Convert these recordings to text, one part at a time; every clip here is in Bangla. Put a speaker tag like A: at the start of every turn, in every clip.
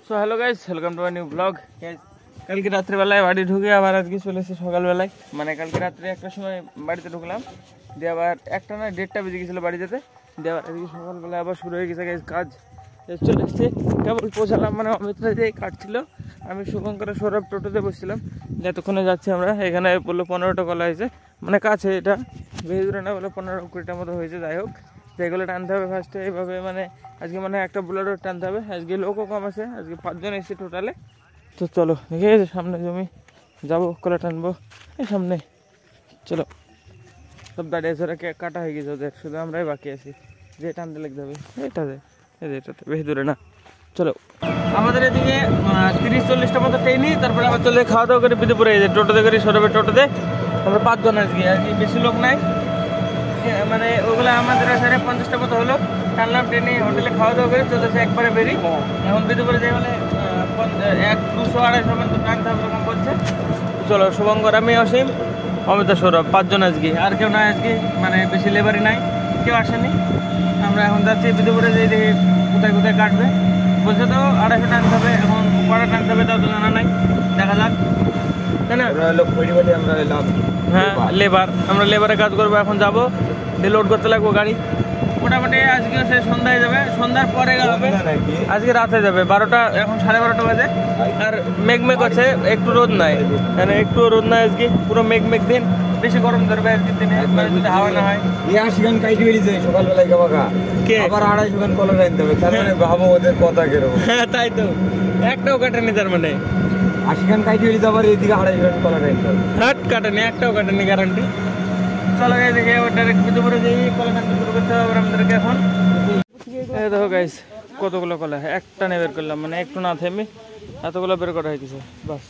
A: So hello guys, welcome to my new blog. কালকে রাত্রিবেলায় বাড়ি ঢুকে আবার আজকে চলে এসেছি সকালবেলায়। মানে কালকে রাত্রে একটার সময় বাড়িতে ঢুকলাম, দিয়ে আবার একটা না 1:30 বেজে গেছিলো বাড়ি যেতে। দিয়ে আবার আজকে সকালবেলায় আবার শুরু হয়ে গেছে গাইস কাজ। চলে এসেছি, কেবল পৌঁছালাম। মানে অমিতরা যে কাটছিল, আমি শুভঙ্কর সৌরভ টোটোতে বসছিলাম। এতক্ষণে যাচ্ছি আমরা। এখানে বললো 15টা কলা হয়েছে, মানে কাছে, এটা বেশি দূরে না, বলে 15-20টার মতো হয়েছে। যাই হোক, যেগুলো টানতে হবে ফার্স্টে এইভাবে। মানে আজকে মানে একটা বোলেরো টানতে হবে। আজকে লোকও কম আছে, আজকে 5 জন এসেছে টোটালে। তো চলো, দেখে সামনে জমি যাবো, কলা টানবো এই সামনে। চলো, সব দাঁড়িয়ে আছে, ওরা কাটা হয়ে গেছে ওদের, শুধু আমরাই বাকি আছি। যে টানতে লেগে যাবে এটাতে, এটাতে বেশি দূরে না। চলো, আমাদের এদিকে 30-40টা মতো ট্রেনই, তারপরে আবার চলে খাওয়া দাওয়া করে বিদুপুরে এই যে টোটোতে করি, সৌরভের টোটোতে। আমরা 5 জন আজকে, বেশি লোক নাই। মানে ওগুলো আমাদের এখানে 50টা মতো হলো। টানলাম ট্রেনে, হোটেলে খাওয়া দাওয়া করে চলতেছে একবারে বেরিয়ে। এখন বিদুপুরে যাই বলে 100-200-250 মতো টানতে হবে এরকম বলছে। চলো, শুভঙ্কর, আমি, অসীম, অমিতা, সৌরভ, 5 জন আজকে। আর কেউ নাই আজকে, মানে বেশি লেবারই নাই, কেউ আসেনি। আমরা এখন যাচ্ছি বিদুপুরে, যে দেখি কোথায় কোথায় কাটবে। বলছে তো 250 টানতে হবে। এখন কটা টানতে হবে তাও তো জানা নাই, দেখা যাক, তাই না? হ্যাঁ, লেবার, আমরা লেবারে কাজ করবো। এখন যাবো, লোড করতে লাগবো গাড়ি। মোটামুটি আজকে সে সন্ধ্যায় যাবে, সন্ধ্যার পরে হবে। আজকে রাতে যাবে 12টা, এখন 12:30 বাজে। আর মেঘ আছে, একটু রোদ নাই, মানে একটু রোদ নাই আজকে। পুরো মেঘ দিন, বেশি গরম ধরবে আজকের দিনে, মানে যদি হাওয়া না হয়।
B: গান কাইটি বেরিয়েছে সকালবেলায় কে আবার 250 গান কলা রাখতে হবে, তার মানে ভাবো ওদের কথা কিরকম।
A: হ্যাঁ, তাই তো, একটাও কাটেনি, তার মানে
B: 80 গান কাইটি বেরিয়েছে, আবার এদিকে 250 গান কলা রাখতে হবে।
A: হাট কাটেনি, একটাও কাটেনি গ্যারান্টি। চলো গাইস, দেখে ডাইরেক্ট বিদুপুরে যাই, কলা কাটতে শুরু করতে হবে আমাদেরকে এখন। এই দেখো গাইস, কতগুলো কলা একটা বের করলাম, মানে একটু না থেমে এতগুলো বের করা হয়ে গেছে। বাস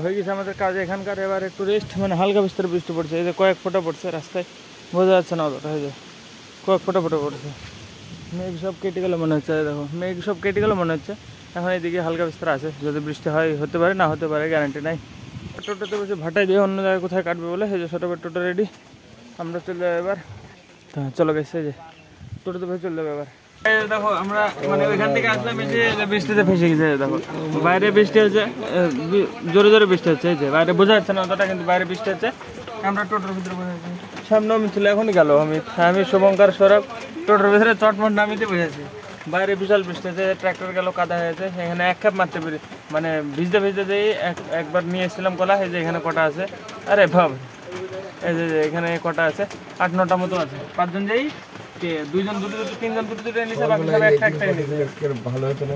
A: হয়ে গেছে আমাদের কাজ এখানকার। এবার একটু রেস্ট, মানে হালকা বিস্তর বৃষ্টি পড়ছে। এই যে কয়েক ফোঁটা পড়ছে, রাস্তায় বোঝা যাচ্ছে না অতটা। হয়ে যায় কয়েক ফোঁটা পড়ছে। মেঘ সব কেটে গেলো মনে হচ্ছে, দেখো মেঘ সব কেটে গেলো মনে হচ্ছে। এখন এইদিকে হালকা বিস্তর আছে, যদি বৃষ্টি হয় হতে পারে, না হতে পারে, গ্যারান্টি নাই। টোটোতে বসে ভাটাই দিয়ে অন্য জায়গায় কোথায় কাটবে বলে, এই যে ছোটো টোটো রেডি, আমরা চলে যাবো এবার। চলো গেছে, এই যে টোটোতে বসে চলে যাবো এবার। দেখো আমরা মানে ওইখান থেকে আসলাম, এই যে বৃষ্টিতে ফেসে গেছে। দেখো বাইরে বৃষ্টি হচ্ছে, জোরে জোরে বৃষ্টি হচ্ছে। এই যে বাইরে বোঝা যাচ্ছে না অতটা, কিন্তু বাইরে বৃষ্টি হচ্ছে। আমরা টোটোর ভিতরে বসে আছি। সামনে অমিত ছিল, এখনই গেল অমিত। আমি, শুভঙ্কর, সৌরভ টোটোর ভিতরে চটমট নামিতে বসেছি। বাইরে বিশাল বৃষ্টি হচ্ছে, ট্র্যাক্টর গেল, কাদা হয়েছে। এখানে এক কাপ মারতে পেরে, মানে ভিজতে যেই একবার নিয়ে এসেছিলাম কলা। এই যে এখানে কটা আছে, আরে ভাব, এই যে এখানে কটা আছে, 8-9টা মতো আছে। 5 জন যাই, 2 জন 2-2, 3 জন 2-2 নিচে, বাকি সব একটা নিচে। ভালো হতো না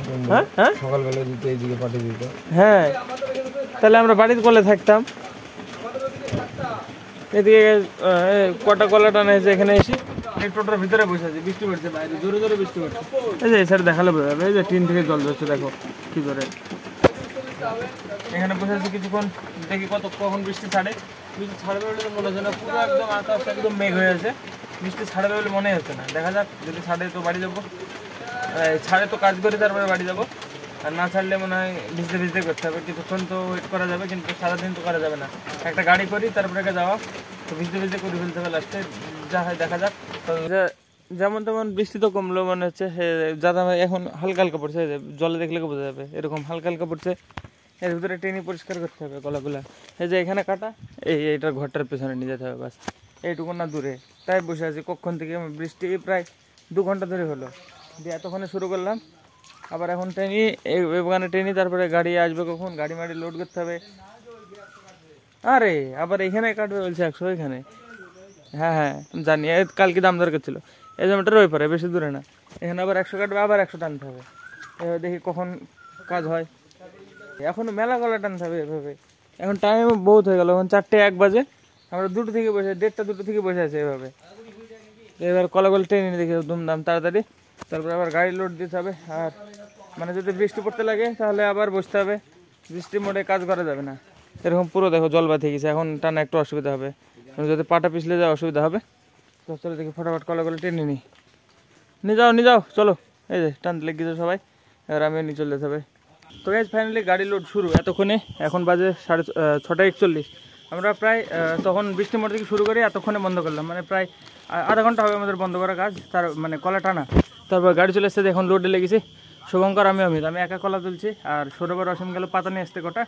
A: সকালবেলা দিতে, এইদিকে পাঠিয়ে দিত। হ্যাঁ, তাহলে আমরা বাড়িতে কলে থাকতাম। এদিকে কটা কলা টানা হয়েছে, এখানে এসে এই টোটোর ভিতরে বসে আছি। বৃষ্টি পড়ছে বাইরে, জোরে জোরে বৃষ্টি পড়ছে। এই যে এই সাইড দেখালে বোঝা যাবে, এই যে টিন থেকে জল ধরছে, দেখো কি করে। এখানে বসে আছি কিছুক্ষণ, দেখি কখন বৃষ্টি ছাড়ে। বৃষ্টি ছাড়বে বলে তো মনে হচ্ছে না, পুরো একদম আকাশ একদম মেঘ হয়ে আছে। বৃষ্টি ছাড়বে বলে মনে হচ্ছে না, দেখা যাক। যদি ছাড়ে তো বাড়ি যাবো, ছাড়ে তো কাজ করি, তারপরে বাড়ি যাবো। আর না ছাড়লে মনে হয় ভিজতে করতে হবে। কিছুক্ষণ তো ওয়েট করা যাবে, কিন্তু সারাদিন তো করা যাবে না। একটা গাড়ি করি, তারপরে যাওয়া, তো ভিজতে করে ফেলতে হবে লাস্টে। যা হয় দেখা যাক। যেমন তেমন বৃষ্টি তো কমলো মনে হচ্ছে, যারা এখন হালকা হালকা পড়ছে। জলে দেখলে বোঝা যাবে, এরকম হালকা হালকা পড়ছে। এর ভিতরে টেনে পরিষ্কার করতে হবে কলাগুলা। এই যে এখানে কাটা, এইটার ঘরটার পেছনে নিয়ে যেতে হবে, বাস এইটুকু না দূরে। তাই বসে আছি কখন থেকে, বৃষ্টি প্রায় 2 ঘন্টা ধরে হলো। দিয়ে এতক্ষণে শুরু করলাম, আবার এখন ট্রেনি, ওখানে ট্রেনি, তারপরে গাড়ি আসবে কখন, গাড়ি মাড়ি লোড করতে হবে। আরে আবার এখানে কাটবে বলছে 100 এখানে। হ্যাঁ জানি, কালকে দাম দরকার ছিল। এই জমিটার ওই পারে, বেশি দূরে না। এখানে আবার 100 কাটবে, আবার 100 টানতে হবে। এভাবে দেখি কখন কাজ হয়। এখনো মেলা কলা টানতে হবে এভাবে। এখন টাইম বহুত হয়ে গেল, এখন 4:01 বাজে। আমরা 2টো থেকে বসে, 1:30-2টো থেকে বসে আছি এভাবে। এবার কলাগুলো ট্রেনে দেখি দুমদাম তাড়াতাড়ি, তারপরে আবার গাড়ি লোড দিতে হবে। আর মানে যদি বৃষ্টি পড়তে লাগে তাহলে আবার বসতে হবে, বৃষ্টির মোড়ে কাজ করা যাবে না। এরকম পুরো দেখো জল বাঁধিয়ে গেছে, এখন টানা একটু অসুবিধা হবে, যদি পাটা পিছলে যায় অসুবিধা হবে। তো চলো দেখি ফটাফট কলাগুলো টেনে নিয়ে যাও চলো। এই যে টানতে লেগে গেছে সবাই, এবার আমি নিয়ে চলে যেতে হবে। তো গাইস ফাইনালি গাড়ি লোড শুরু এতক্ষণে। এখন বাজে 6:41। আমরা প্রায় তখন বৃষ্টি মোড় থেকে শুরু করে এতক্ষণে বন্ধ করলাম, মানে প্রায় আধা ঘন্টা হবে আমাদের বন্ধ করা কাজ। তার মানে কলা টানা, তারপর গাড়ি চলে এসেছে, এখন লোডে লেগেছি। শুভঙ্কর, আমি অমিত, আমি একা কলা তুলছি। আর সৌরভের অসীম গেল পাতা নিয়ে আসতে কটা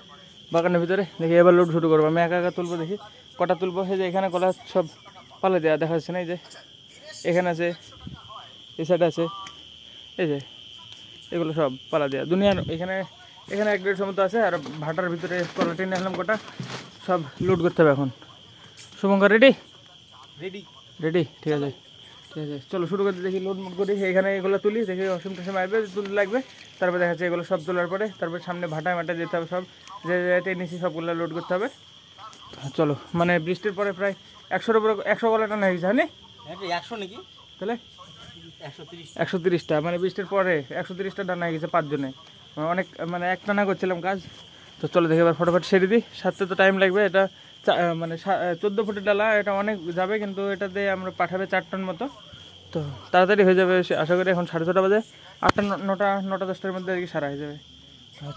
A: বাগানের ভিতরে। দেখি এবার লোড শুরু করবো। আমি একা একা তুলবো, দেখি কটা তুলবো। এই যে এখানে কলা সব পালে দেওয়া দেখা যাচ্ছে না, এই যে এখানে আছে, এই সাইডে আছে, এই যে এগুলো সব পালা দেওয়া দুনিয়ার। এখানে এখানে 1-1.5 মতো আছে। আর ভাটার ভিতরে কলা টেনে আসলাম কটা, সব লোড করতে হবে এখন। শুভঙ্কর রেডি?
B: রেডি।
A: রেডি, ঠিক আছে ঠিক আছে, চলো শুরু করতে। দেখি লোড মোড করি, এখানে এগুলো তুলি, দেখি অসীম টসীম আসবে, তুলতে লাগবে। তারপরে দেখা যাচ্ছে এগুলো সব তোলার পরে তারপরে সামনে ভাটায় যেতে হবে, সব যে টেনেছি সবগুলো লোড করতে হবে। চলো, মানে বৃষ্টির পরে প্রায় 100-এর উপরে 100 কলা টানা হয়ে গেছে, হয়নি?
B: 100 নাকি?
A: তাহলে
B: 130।
A: 130টা, মানে বৃষ্টির পরে 130টা টানা হয়ে গেছে 5 জনে। অনেক, মানে এক টানা করছিলাম কাজ। তো চলো দেখি এবার ফটাফট সেরে দিই, সারতে তো টাইম লাগবে। এটা মানে 14 ফুটের ডালা, এটা অনেক যাবে, কিন্তু এটাতে আমরা পাঠাবে 4 টন মতো। তো তাড়াতাড়ি হয়ে যাবে আশা করি। এখন 6:30 বাজে, 8টা 9টা 10টার মধ্যে আর কি সারা হয়ে যাবে।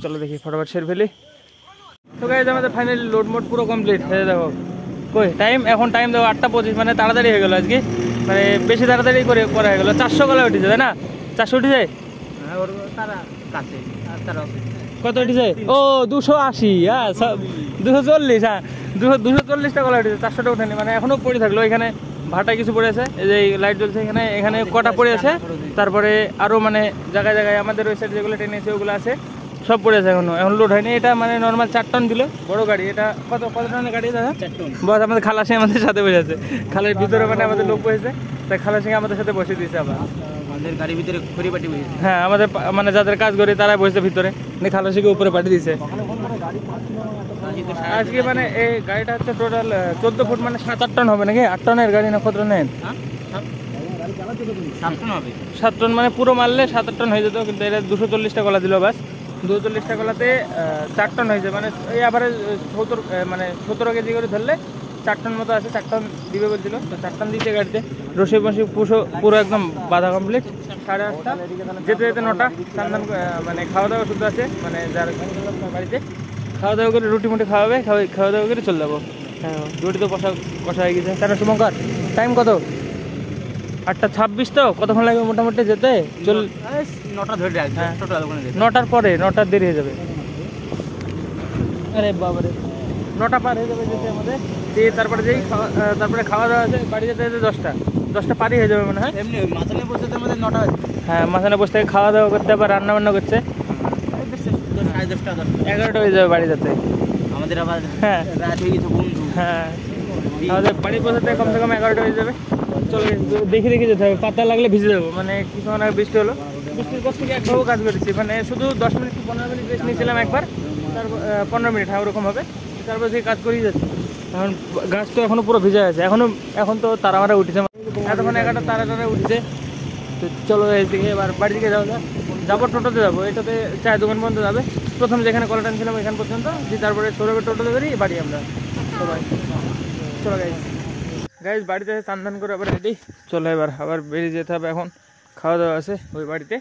A: চলো দেখি ফটাফট সেরে ফেলি। তো গাইজ আমাদের ফাইনালি লোড মোড পুরো কমপ্লিট হয়ে, দেখো কই টাইম, এখন টাইম দেখো 8টা 25, মানে তাড়াতাড়ি হয়ে গেলো আজকে, মানে বেশি তাড়াতাড়ি করে করা হয়ে গেলো। 400 কলা উঠেছে, তাই না? 400 উঠেছে। কত উঠেছে? ও 280, হ্যাঁ 240, হ্যাঁ 240টা কলা উঠেছে, 400টা উঠেনি। মানে এখনো পড়ে থাকলো এখানে, ভাটায় কিছু পড়ে আছে, এই যে লাইট জ্বলছে এখানে, এখানে কটা পড়ে আছে। তারপরে আরও মানে জায়গায় জায়গায় আমাদের ওই সাইড যেগুলো টেনে আছে ওগুলো আছে, সব পড়ে আছে এখনো, এখন লোড হয়নি। এটা মানে নর্মাল 4 টন দিল, বড় গাড়ি। এটা কত টনের গাড়ি দাদা? 4 টন। বস আমাদের খালাসি আমাদের সাথে বসে আছে, খালের ভিতরে মানে আমাদের লোক বসেছে, তাই খালাসি আমাদের সাথে বসে দিয়েছে আবার।
B: আমাদের গাড়ির ভিতরে খড়িপাটি বসেছে।
A: হ্যাঁ, আমাদের মানে যাদের কাজ করি তারা বসেছে ভিতরে, খালাসিকে উপরে পাঠিয়ে দিয়েছে। আজকে মানে এই গাড়িটা হচ্ছে টোটাল 14 ফুট, মানে 7-8 টন হবে নাকি? 8 টনের গাড়ি না কত টনের?
B: 7 টন হবে।
A: 7 টন, মানে পুরো মারলে 7-8 টন হয়ে যেত, কিন্তু এটা 240টা কলা দিল বাস। 240টা কলাতে 4 টন হয়েছে, মানে এই আবার 17 কেজি করে ধরলে 4 টন মতো আছে। 4 টন দিবে বলছিল, তো 4 টন দিচ্ছে গাড়িতে। রসি বসি পুরো একদম বাধা কমপ্লিট। 8:30, যেতে যেতে 9টা। চান্দান মানে খাওয়া দাওয়া শুধু আছে, মানে যার বাড়িতে খাওয়া দাওয়া করে রুটি মুটি খাওয়াবে, খাওয়া দাওয়া করে চলে যাবো। হ্যাঁ, রুটি তো কষা হয়ে গেছে। তাহলে শুভঙ্কর টাইম কত? 8:26। তো কতক্ষণ লাগবে মোটামুটি যেতে?
B: 9টা ধরে রাখবে।
A: হ্যাঁ,
B: টোটাল ওখানে
A: 9টার পরে, 9টার দেরি হয়ে যাবে। আরে বাবারে, 9টা পার হয়ে যাবে যেতে আমাদের। দিয়ে তারপরে তারপরে খাওয়া দাওয়া আছে, বাড়ি যেতে যেতে 10টা পারই হয়ে যাবে মনে হয়।
B: এমনি মাথানে বসে তো আমাদের 9টা বাজে।
A: হ্যাঁ, মাঝখানে বসে থেকে খাওয়া দাওয়া করতে, আবার রান্না বান্না করছে,
B: 10:30
A: 11টা হয়ে যাবে বাড়ি যেতে।
B: আমাদের আবার
A: হ্যাঁ
B: রাত হয়ে গেছে বন্ধু।
A: হ্যাঁ, আমাদের বাড়ি পৌঁছাতে কমসে কম 11টা হয়ে যাবে। চলো দেখে যেতে হবে, পাতা লাগলে ভিজে যাবো। মানে কিছুক্ষণ আগে বৃষ্টি হলো, বৃষ্টির পর থেকে একভাবেও কাজ করেছি, মানে শুধু 10 মিনিট 15 মিনিট রেস্ট নিয়েছিলাম একবার, তারপর 15 মিনিট, হ্যাঁ ওরকম হবে। তারপর থেকে কাজ করেই যাচ্ছে। এখন গাছ তো এখনো পুরো ভিজা আছে, এখন তো তারা উঠেছে, এতক্ষণ 11টা তারা উঠেছে। তো চলো এইদিকে এবার বাড়ি দিকে যাবো, টোটোতে যাবো। এটাতে চায়ের দোকান পর্যন্ত যাবে, প্রথম যেখানে কলা টানছিলাম এখান পর্যন্ত, দিয়ে তারপরে সৌরভের টোটোতে বেরিয়ে বাড়ি আমরা সবাই। চলো গাইজ বাড়িতে চান করে আবার রেডি। চলো এবার আবার বেরিয়ে যেতে হবে, এখন খাওয়া দাওয়া আছে ওই বাড়িতে।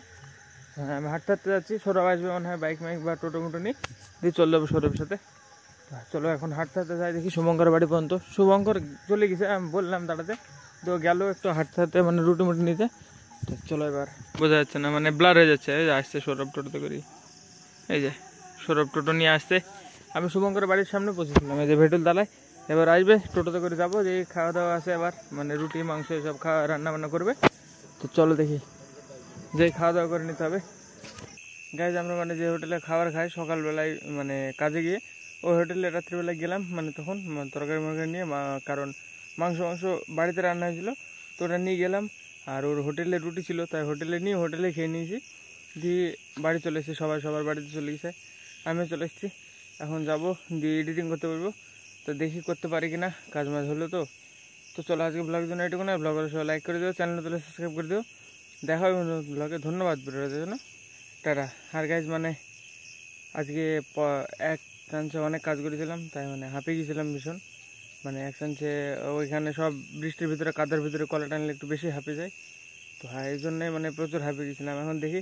A: হ্যাঁ, আমি হাঁটতে যাচ্ছি, সৌরভ আসবে মনে হয় বাইক মাইক বা টোটো মোটো নিয়ে, দিয়ে চলে যাবো সৌরভের সাথে। চলো এখন হাঁটতে যাই, দেখি শুভঙ্কর বাড়ি পর্যন্ত। শুভঙ্কর চলে গেছে, আমি বললাম দাঁড়াতে, তো গেল একটু হাঁটতে মানে রুটি মুটি নিতে। তো চলো এবার বোঝা যাচ্ছে না, মানে ব্লার হয়ে যাচ্ছে। এই যে আসছে সৌরভ টোটোতে করি, এই যে সৌরভ টোটো নিয়ে আসছে। আমি শুভঙ্কর বাড়ির সামনে পৌঁছেছিলাম, এই যে ভেটুল দালায়। এবার আসবে, টোটোতে করে যাবো, যে খাওয়া দাওয়া আছে আবার, মানে রুটি মাংস এসব রান্না বান্না করবে। তো চলো দেখি, যে খাওয়া দাওয়া করে নিতে হবে। গাইজ আমরা মানে যে হোটেলে খাবার খাই সকালবেলায়, মানে কাজে গিয়ে, ওই হোটেলে রাত্রিবেলায় গেলাম, মানে তখন তরকারি নিয়ে, কারণ মাংস বাড়িতে রান্না হয়েছিল, তো ওটা নিয়ে গেলাম। আর ওর হোটেলে রুটি ছিল, তাই হোটেলে খেয়ে নিয়েছি, দিয়ে বাড়ি চলে এসেছি। সবার বাড়িতে চলে গেছে, আমিও চলে এসেছি। এখন যাব, দিয়ে এডিটিং করতে পারবো। তো দেখি করতে পারি কিনা, কাজ মাঝ হলো তো। চলো আজকে ব্লগের জন্য এটুকু না, ব্লগের সবাই লাইক করে দিও, চ্যানেল তাহলে সাবস্ক্রাইব করে দিও। দেখা হবে ব্লগে, ধন্যবাদ ভিডিওটার জন্য, টাটা। আর গাইজ মানে আজকে এক চান্সে অনেক কাজ করেছিলাম, তাই মানে হাঁপিয়ে গেছিলাম ভীষণ। মানে এক চান্সে ওইখানে সব বৃষ্টির ভিতরে কাদার ভিতরে কলা টানলে একটু বেশি হাঁপিয়ে যায়। তো হ্যাঁ, এই জন্যই মানে প্রচুর হাঁপিয়ে গেছিলাম। এখন দেখি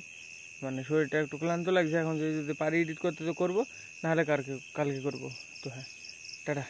A: মানে শরীরটা একটু ক্লান্ত লাগছে, এখন যদি পারি এডিট করতে তো করবো, নাহলে কালকে করবো। তো হ্যাঁ, টাটা।